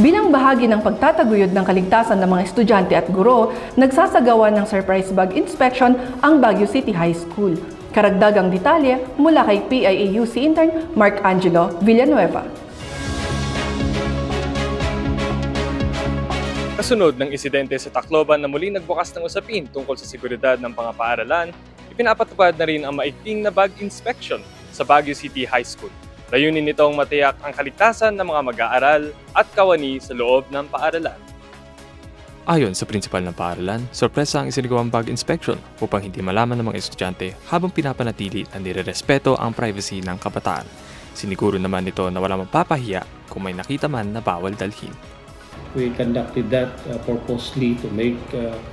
Bilang bahagi ng pagtataguyod ng kaligtasan ng mga estudyante at guro, nagsasagawa ng surprise bag inspection ang Baguio City High School. Karagdagang detalye mula kay PIAUC intern Mark Angelo Villanueva. Kasunod ng insidente sa Tacloban na muling nagbukas ng usapin tungkol sa seguridad ng mga paaralan, ipinapatupad na rin ang maigting na bag inspection sa Baguio City High School. Layunin nitong matiyak ang kaligtasan ng mga mag-aaral at kawani sa loob ng paaralan. Ayon sa prinsipal ng paaralan, sorpresa ang isinagawang bag inspection upang hindi malaman ng mga estudyante habang pinapanatili na nirerespeto ang privacy ng kabataan. Siniguro naman nito na walang mapapahiya kung may nakita man na bawal dalhin. We conducted that purposely to make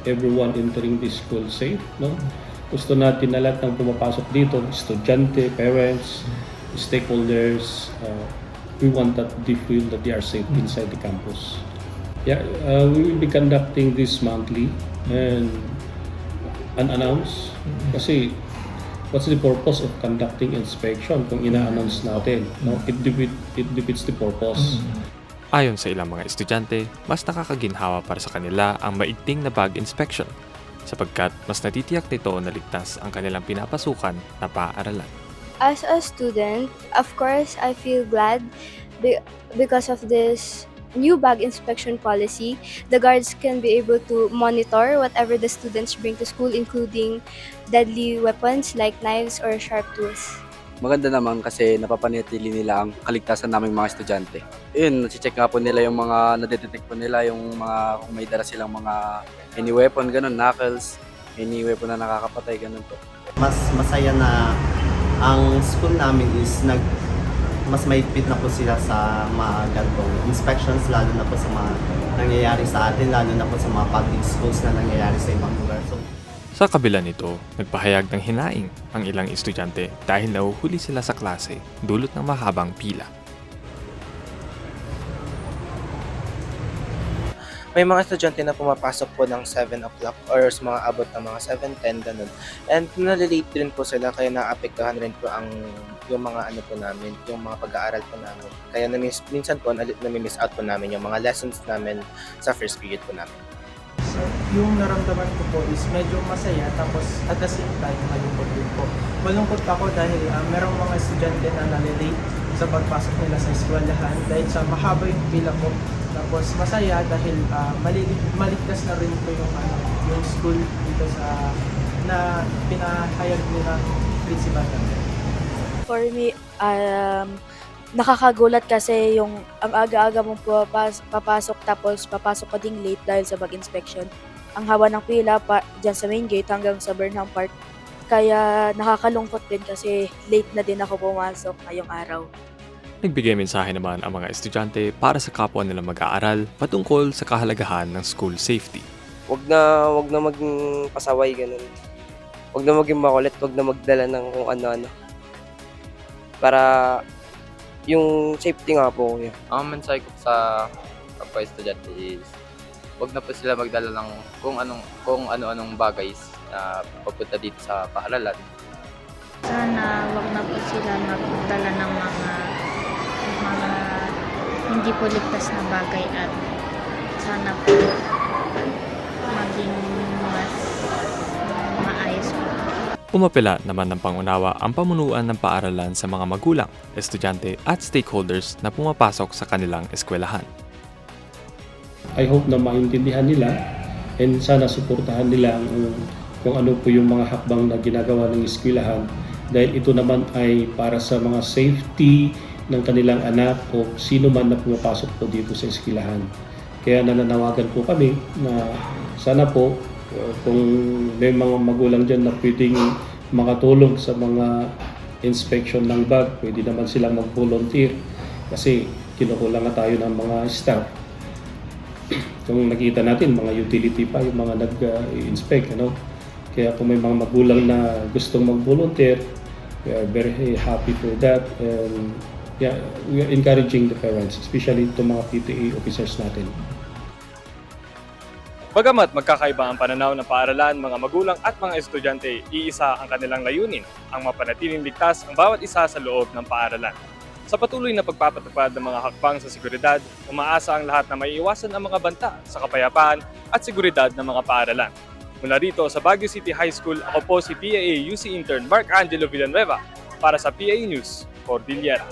everyone entering the school safe. No? Gusto natin na lahat ng pumapasok dito, estudyante, parents, stakeholders, we want that they feel that they are safe inside the campus. Yeah, we will be conducting this monthly and unannounced. Kasi what's the purpose of conducting inspection kung ina-announce natin? No? It defeats the purpose. Ayon sa ilang mga estudyante, mas nakakaginhawa para sa kanila ang maigting na bag inspection sapagkat mas natitiyak nito na ligtas ang kanilang pinapasukan na paaralan. As a student, of course, I feel glad because of this new bag inspection policy. The guards can be able to monitor whatever the students bring to school, including deadly weapons like knives or sharp tools. Maganda naman kasi napapanatili nila ang kaligtasan naming mga estudyante. Yun, nasi-check nga po nila yung mga nadetect po nila, yung mga kung may dala silang mga any weapon, ganun, knuckles, any weapon na nakakapatay, ganun po. Mas masaya na ang school namin is mas mahigpit na po sila sa mga ganitong inspections, lalo na po sa mga nangyayari sa atin, lalo na po sa mga public schools na nangyayari sa ibang lugar. Sa kabila nito, nagpahayag ng hinaing ang ilang estudyante dahil nahuhuli sila sa klase dulot ng mahabang pila. May mga estudyante na pumapasok po ng 7 o'clock or sa mga abot ng mga 7:10 ganun. And nalilate din po sila kaya naapektuhan rin po yung mga ano po namin, yung mga pag-aaral po namin. Kaya minsan po nami-miss out po namin yung mga lessons namin sa first period po namin. So, yung naramdaman ko po is medyo masaya tapos at the same time malungkot din po. Malungkot ako dahil merong mga estudyante na nalilate sa pagpasok nila sa eskwelahan dahil sa mahaba yung pila po. Tapos masaya dahil maligtas na rin po yung school dito sa na pinahayag nila principal namin. For me, nakakagulat kasi yung ang aga-aga mong papasok tapos papasok ka ding late dahil sa bag inspection. Ang haba ng pila dyan sa main gate hanggang sa Burnham Park. Kaya nakakalungkot din kasi late na din ako pumasok ngayong araw. Nagbigay mensahe naman ang mga estudyante para sa kapwa nilang mag-aaral patungkol sa kahalagahan ng school safety. Wag na maging pasaway ganun. Wag na maging makulit, wag na magdala ng kung ano-ano. Para yung safety nga po. Yeah. Ang mensahe ko sa kapwa estudyante is wag na po sila magdala ng kung ano-anong bagay na papunta dito sa paaralan. Sana wag na po sila magdala ng mga hindi po ligtas na bagay at sana po maging mas maayos po. Umapela naman ng pangunawa ang pamunuan ng paaralan sa mga magulang, estudyante at stakeholders na pumapasok sa kanilang eskwelahan. I hope na maintindihan nila and sana suportahan nila kung ano po yung mga hakbang na ginagawa ng eskwelahan dahil ito naman ay para sa mga safety ng kanilang anak o sino man na pumapasok po dito sa eskwelahan. Kaya nananawagan po kami na sana po kung may mga magulang dyan na pwedeng makatulong sa mga inspection ng bag, pwede naman silang mag-volunteer kasi kinukulang na tayo ng mga staff. Kung nakita natin, mga utility pa yung mga nag-inspect. Kaya kung may mga magulang na gustong mag-volunteer, we are very happy for that. And yeah, we are encouraging the parents, especially itong mga PTA officers natin. Bagamat magkakaiba ang pananaw ng paaralan, mga magulang at mga estudyante, iisa ang kanilang layunin, ang mapanatiling ligtas ang bawat isa sa loob ng paaralan. Sa patuloy na pagpapatupad ng mga hakbang sa seguridad, umaasa ang lahat na maiiwasan ang mga banta sa kapayapaan at seguridad ng mga paaralan. Mula rito sa Baguio City High School, ako po si PIA UC Intern Mark Angelo Villanueva para sa PIA News, Cordillera.